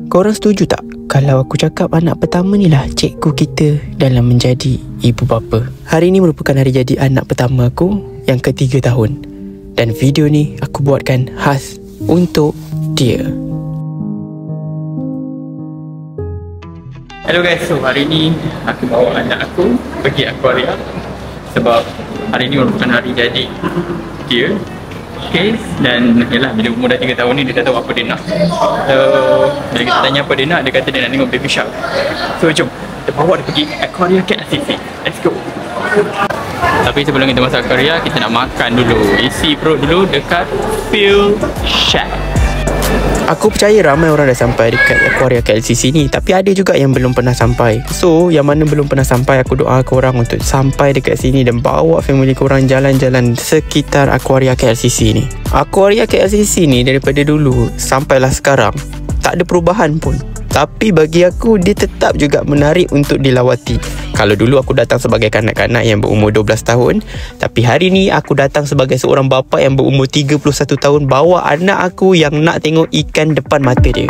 Korang setuju tak kalau aku cakap anak pertama ni lah cikgu kita dalam menjadi ibu bapa? Hari ni merupakan hari jadi anak pertama aku yang ke-3 tahun. Dan video ni aku buatkan khas untuk dia. Hello guys, so hari ni aku bawa anak aku pergi aquaria sebab hari ni merupakan hari jadi dia. Okay, dan yalah, bila umur dah 3 tahun ni dia dah tahu apa dia nak. So bila kita tanya apa dia nak, dia kata dia nak tengok baby shark. So jom kita bawa dia pergi aquaria KLCC. Let's go. Tapi sebelum kita masuk aquaria, kita nak makan dulu, isi perut dulu dekat Feel Shack. Aku percaya ramai orang dah sampai dekat aquaria KLCC ni, tapi ada juga yang belum pernah sampai. So, yang mana belum pernah sampai, aku doa korang untuk sampai dekat sini dan bawa family korang jalan-jalan sekitar aquaria KLCC ni. Aquaria KLCC ni daripada dulu sampailah sekarang tak ada perubahan pun. Tapi bagi aku, dia tetap juga menarik untuk dilawati. Kalau dulu aku datang sebagai kanak-kanak yang berumur 12 tahun, tapi hari ni aku datang sebagai seorang bapa yang berumur 31 tahun, bawa anak aku yang nak tengok ikan depan mata dia.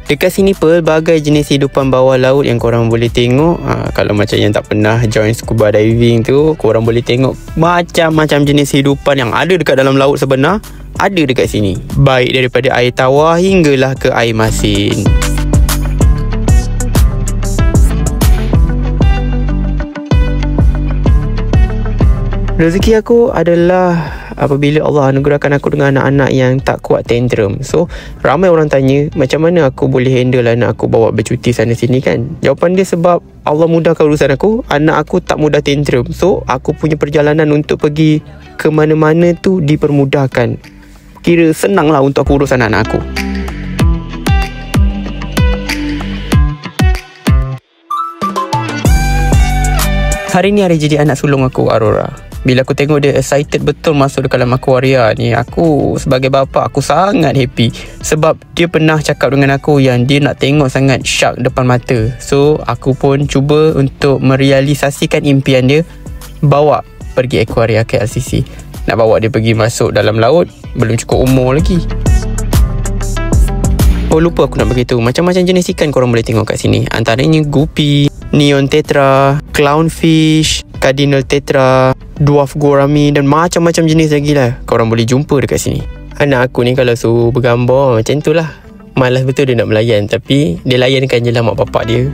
Dekat sini pelbagai jenis hidupan bawah laut yang korang boleh tengok. Kalau macam yang tak pernah join scuba diving tu, korang boleh tengok macam-macam jenis hidupan yang ada dekat dalam laut sebenar, ada dekat sini. Baik daripada air tawar hinggalah ke air masin. Rezeki aku adalah apabila Allah anugerahkan aku dengan anak-anak yang tak kuat tantrum. So, ramai orang tanya macam mana aku boleh handle anak aku bawa bercuti sana sini kan. Jawapan dia sebab Allah mudahkan urusan aku. Anak aku tak mudah tantrum. So, aku punya perjalanan untuk pergi ke mana-mana tu dipermudahkan. Kira senang lah untuk aku urus anak-anak aku. Hari ni hari jadi anak sulung aku, Aurora. Bila aku tengok dia excited betul masuk ke dalam aquaria ni, aku sebagai bapa aku sangat happy. Sebab dia pernah cakap dengan aku yang dia nak tengok sangat shark depan mata. So aku pun cuba untuk merealisasikan impian dia, bawa pergi aquaria KLCC. Nak bawa dia pergi masuk dalam laut, belum cukup umur lagi. Oh, lupa aku nak beritahu, macam-macam jenis ikan korang boleh tengok kat sini. Antaranya guppy, neon tetra, clownfish, cardinal tetra, dwarf gourami dan macam-macam jenis lagi lah korang boleh jumpa dekat sini. Anak aku ni kalau suruh bergambar macam tu lah. Malas betul dia nak melayan, tapi dia layankan je lah mak bapak dia.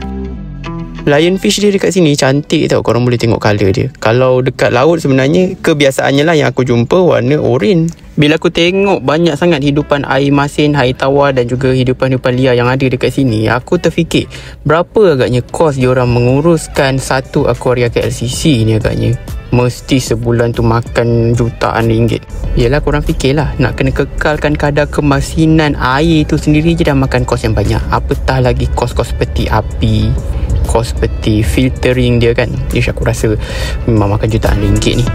Lionfish dia dekat sini cantik tau, korang boleh tengok colour dia. Kalau dekat laut sebenarnya kebiasaannya lah yang aku jumpa warna oranye. Bila aku tengok banyak sangat hidupan air masin, air tawar dan juga hidupan-hidupan liar yang ada dekat sini, aku terfikir berapa agaknya kos diorang menguruskan satu aquaria KLCC ni agaknya. Mesti sebulan tu makan jutaan ringgit. Yelah, korang fikirlah, nak kena kekalkan kadar kemasinan air tu sendiri je dah makan kos yang banyak. Apatah lagi kos-kos seperti api, kos seperti filtering dia kan. Ish, aku rasa memang makan jutaan ringgit ni.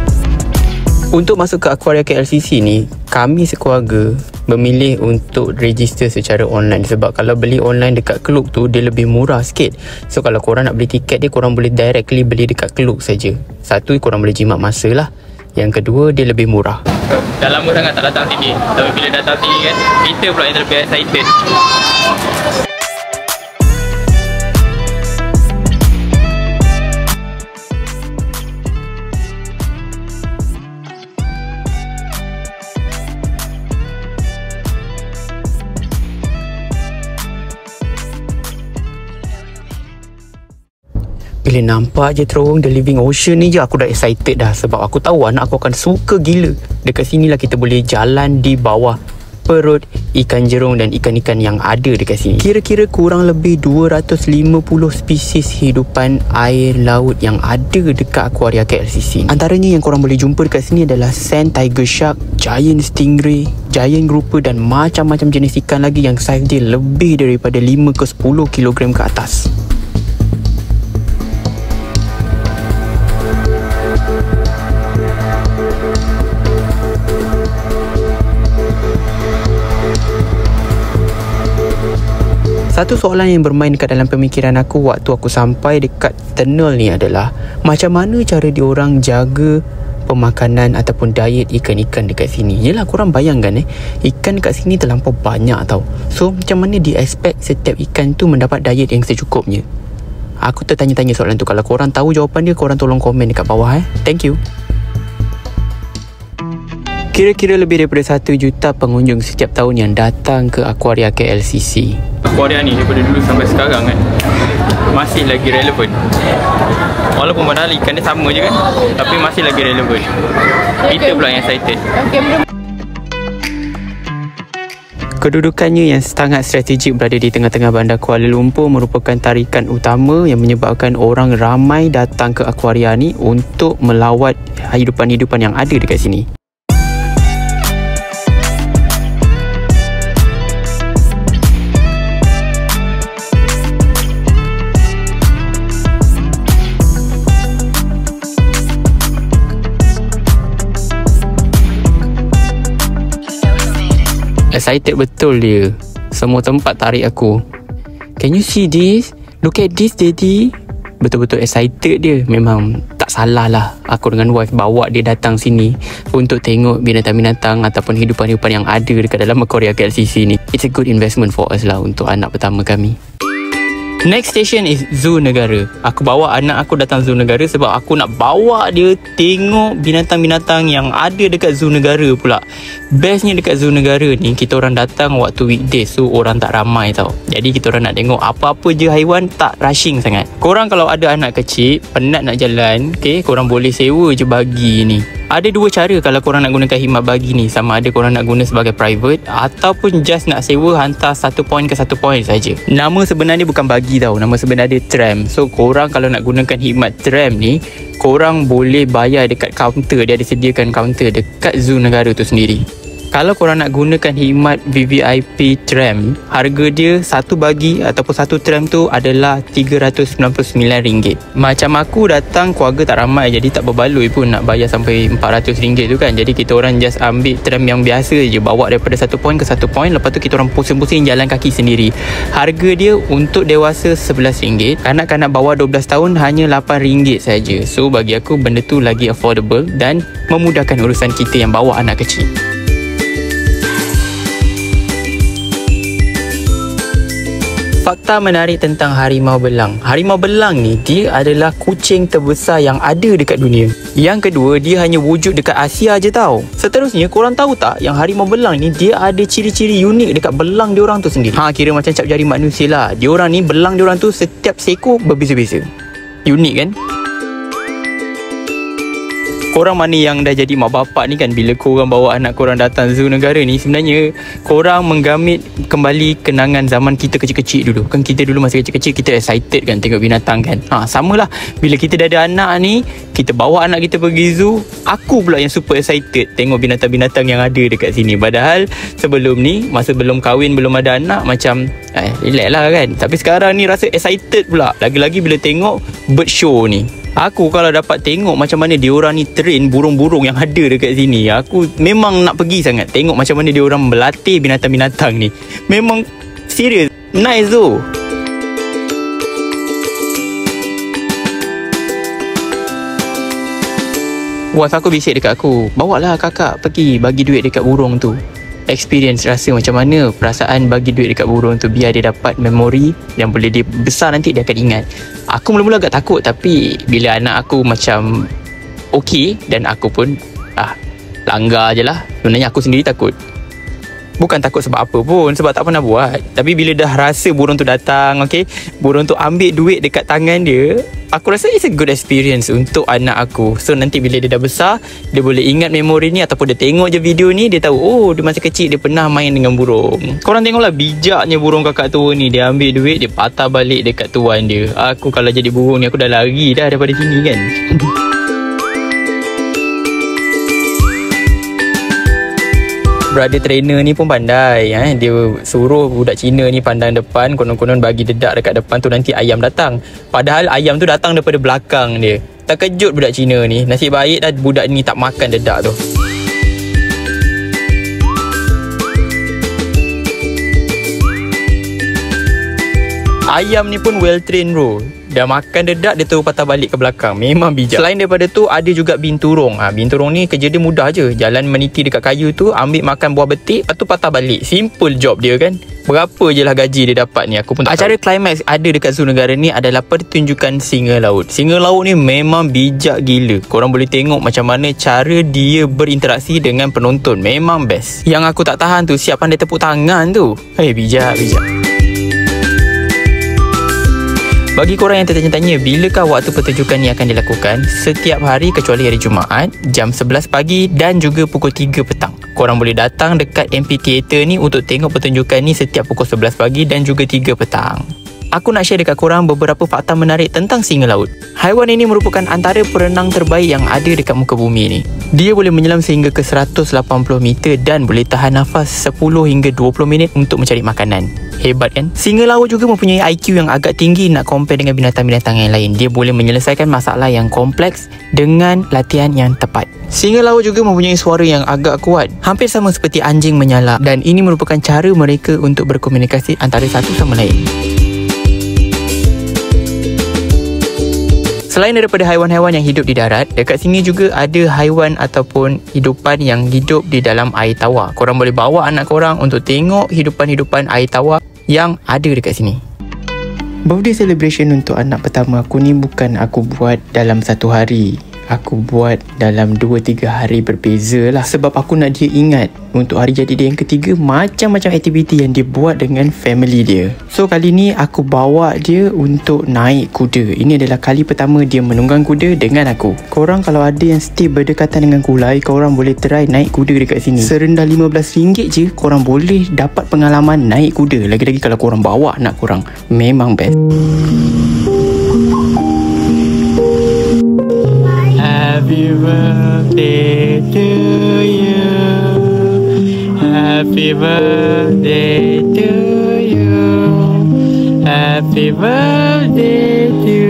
Untuk masuk ke aquaria KLCC ni, kami sekeluarga memilih untuk register secara online. Sebab kalau beli online dekat Klook tu, dia lebih murah sikit. So kalau korang nak beli tiket dia, korang boleh directly beli dekat Klook saja. Satu, korang boleh jimat masa lah. Yang kedua, dia lebih murah. Dah lama sangat tak datang sini, tapi bila datang sini kan, kita pula yang lebih excited. Bila nampak je terowong The Living Ocean ni je, aku dah excited dah. Sebab aku tahu anak aku akan suka gila. Dekat sinilah kita boleh jalan di bawah perut ikan jerung dan ikan-ikan yang ada dekat sini. Kira-kira kurang lebih 250 spesies hidupan air laut yang ada dekat aquaria KLCC. Antaranya yang korang boleh jumpa dekat sini adalah sand tiger shark, giant stingray, giant grouper dan macam-macam jenis ikan lagi yang saiz dia lebih daripada 5 ke 10 kilogram ke atas. Satu soalan yang bermain dekat dalam pemikiran aku waktu aku sampai dekat tunnel ni adalah macam mana cara diorang jaga pemakanan ataupun diet ikan-ikan dekat sini. Yelah, korang bayangkan ikan dekat sini terlampau banyak tau. So macam mana dia expect setiap ikan tu mendapat diet yang secukupnya? Aku tertanya-tanya soalan tu. Kalau korang tahu jawapan dia, korang tolong komen dekat bawah. Thank you. Kira-kira lebih daripada 1 juta pengunjung setiap tahun yang datang ke Aquaria KLCC. Aquaria ni daripada dulu sampai sekarang kan masih lagi relevan. Walaupun padahal ikan dia sama je kan, tapi masih lagi relevan. Kita pula yang excited. Kedudukannya yang sangat strategik berada di tengah-tengah bandar Kuala Lumpur merupakan tarikan utama yang menyebabkan orang ramai datang ke Aquaria ni untuk melawat hidupan-hidupan yang ada dekat sini. Excited betul dia. Semua tempat tarik aku. Can you see this? Look at this, daddy. Betul-betul excited dia. Memang tak salah lah aku dengan wife bawa dia datang sini untuk tengok binatang-binatang ataupun hidupan-hidupan yang ada dekat dalam Aquaria KLCC ni. It's a good investment for us lah untuk anak pertama kami. Next station is Zoo Negara. Aku bawa anak aku datang Zoo Negara sebab aku nak bawa dia tengok binatang-binatang yang ada dekat Zoo Negara pula. Bestnya dekat Zoo Negara ni, kita orang datang waktu weekdays, so orang tak ramai tau. Jadi kita orang nak tengok apa-apa je haiwan, tak rushing sangat. Korang kalau ada anak kecil, penat nak jalan, korang boleh sewa je bagi ni. Ada dua cara kalau korang nak gunakan khidmat bagi ni. Sama ada korang nak guna sebagai private ataupun just nak sewa hantar satu point ke satu point saja. Nama sebenarnya bukan bagi tau, nama sebenarnya tram. So korang kalau nak gunakan khidmat tram ni, korang boleh bayar dekat kaunter. Dia ada sediakan kaunter dekat Zoo Negara tu sendiri. Kalau korang nak gunakan khidmat VVIP tram, harga dia satu bagi ataupun satu tram tu adalah RM399. Macam aku datang keluarga tak ramai, jadi tak berbaloi pun nak bayar sampai RM400 tu kan. Jadi kita orang just ambil tram yang biasa je, bawa daripada satu point ke satu point. Lepas tu kita orang pusing-pusing jalan kaki sendiri. Harga dia untuk dewasa RM11, kanak-kanak bawah 12 tahun hanya RM8 saja. So bagi aku benda tu lagi affordable dan memudahkan urusan kita yang bawa anak kecil. Fakta menarik tentang harimau belang. Harimau belang ni, dia adalah kucing terbesar yang ada dekat dunia. Yang kedua, dia hanya wujud dekat Asia je tau. Seterusnya, korang tahu tak yang harimau belang ni, dia ada ciri-ciri unik dekat belang diorang tu sendiri. Kira macam cap jari manusia lah. Diorang ni, belang diorang tu setiap seekor berbeza-beza. Unik kan? Korang mana yang dah jadi mak bapak ni kan, bila korang bawa anak korang datang Zoo Negara ni, sebenarnya korang menggamit kembali kenangan zaman kita kecil-kecil dulu. Kan kita dulu masa kecil-kecil kita excited kan tengok binatang kan. Samalah bila kita dah ada anak ni, kita bawa anak kita pergi zoo, aku pula yang super excited tengok binatang-binatang yang ada dekat sini. Padahal sebelum ni, masa belum kahwin, belum ada anak, macam relax lah kan. Tapi sekarang ni rasa excited pula, lagi-lagi bila tengok bird show ni. Aku kalau dapat tengok macam mana diorang ni train burung-burung yang ada dekat sini, aku memang nak pergi sangat tengok macam mana diorang berlatih binatang-binatang ni. Memang serius nice tu. Was aku bisik dekat aku, bawalah kakak pergi bagi duit dekat burung tu. Experience rasa macam mana perasaan bagi duit dekat burung tu, biar dia dapat memori yang boleh dia besar nanti dia akan ingat. Aku mula-mula agak takut, tapi bila anak aku macam okey dan aku pun langgar je lah. Sebenarnya aku sendiri takut. Bukan takut sebab apa pun, sebab tak pernah buat. Tapi bila dah rasa burung tu datang, burung tu ambil duit dekat tangan dia, aku rasa it's a good experience untuk anak aku. So nanti bila dia dah besar, dia boleh ingat memori ni, ataupun dia tengok je video ni, dia tahu dia masa kecil dia pernah main dengan burung. Korang tengoklah bijaknya burung kakak tua ni. Dia ambil duit, dia patah balik dekat tuan dia. Aku kalau jadi burung ni, aku dah lari dah daripada sini kan. Brother trainer ni pun pandai. Dia suruh budak Cina ni pandang depan, konon-konon bagi dedak dekat depan tu nanti ayam datang. Padahal ayam tu datang daripada belakang dia. Terkejut budak Cina ni. Nasib baik dah budak ni tak makan dedak tu. Ayam ni pun well trained bro. Dah makan dedak, dia terus patah balik ke belakang. Memang bijak. Selain daripada tu, ada juga binturong. Binturong ni kerja dia mudah je. Jalan meniti dekat kayu tu, ambil makan buah betik, lepas tu patah balik. Simple job dia kan. Berapa je lah gaji dia dapat ni, aku pun tak tahu. Acara climax ada dekat Zoo Negara ni adalah pertunjukan singa laut. Singa laut ni memang bijak gila. Korang boleh tengok macam mana cara dia berinteraksi dengan penonton. Memang best. Yang aku tak tahan tu, siap pandai tepuk tangan tu. Bijak. Bagi korang yang tertanya-tanya bilakah waktu pertunjukan ni akan dilakukan, setiap hari kecuali hari Jumaat, jam 11 pagi dan juga pukul 3 petang. Korang boleh datang dekat MP Theatre ni untuk tengok pertunjukan ni setiap pukul 11 pagi dan juga 3 petang. Aku nak share dekat korang beberapa fakta menarik tentang singa laut. Haiwan ini merupakan antara perenang terbaik yang ada dekat muka bumi ni. Dia boleh menyelam sehingga ke 180 meter dan boleh tahan nafas 10 hingga 20 minit untuk mencari makanan. Hebat kan? Singa laut juga mempunyai IQ yang agak tinggi nak compare dengan binatang-binatang yang lain. Dia boleh menyelesaikan masalah yang kompleks dengan latihan yang tepat. Singa laut juga mempunyai suara yang agak kuat, hampir sama seperti anjing menyalak, dan ini merupakan cara mereka untuk berkomunikasi antara satu sama lain. Selain daripada haiwan-haiwan yang hidup di darat, dekat sini juga ada haiwan ataupun hidupan yang hidup di dalam air tawar. Korang boleh bawa anak korang untuk tengok hidupan-hidupan air tawar yang ada dekat sini. Birthday celebration untuk anak pertama aku ni bukan aku buat dalam satu hari. Aku buat dalam 2-3 hari berbeza lah. Sebab aku nak dia ingat untuk hari jadi dia yang ketiga, macam-macam aktiviti yang dia buat dengan family dia. So kali ni aku bawa dia untuk naik kuda. Ini adalah kali pertama dia menunggang kuda dengan aku. Korang kalau ada yang stay berdekatan dengan Kulai, korang boleh try naik kuda dekat sini. Serendah RM15 je korang boleh dapat pengalaman naik kuda. Lagi-lagi kalau korang bawa anak korang. Memang best. Happy birthday to you. Happy birthday to you. Happy birthday to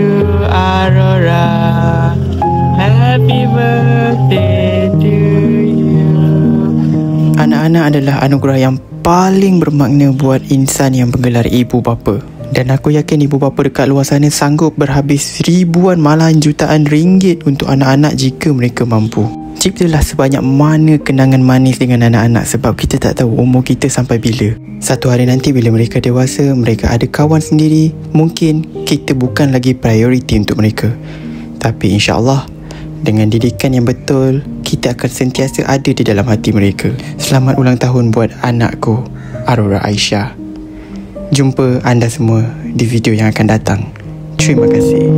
Aurora. Happy birthday to you. Anak-anak adalah anugerah yang paling bermakna buat insan yang bergelar ibu bapa. Dan aku yakin ibu bapa dekat luar sana sanggup berhabis ribuan malahan jutaan ringgit untuk anak-anak jika mereka mampu. Ciptalah sebanyak mana kenangan manis dengan anak-anak sebab kita tak tahu umur kita sampai bila. Satu hari nanti bila mereka dewasa, mereka ada kawan sendiri, mungkin kita bukan lagi prioriti untuk mereka. Tapi insya-Allah dengan didikan yang betul, kita akan sentiasa ada di dalam hati mereka. Selamat ulang tahun buat anakku, Aurora Aisyah. Jumpa anda semua di video yang akan datang. Terima kasih.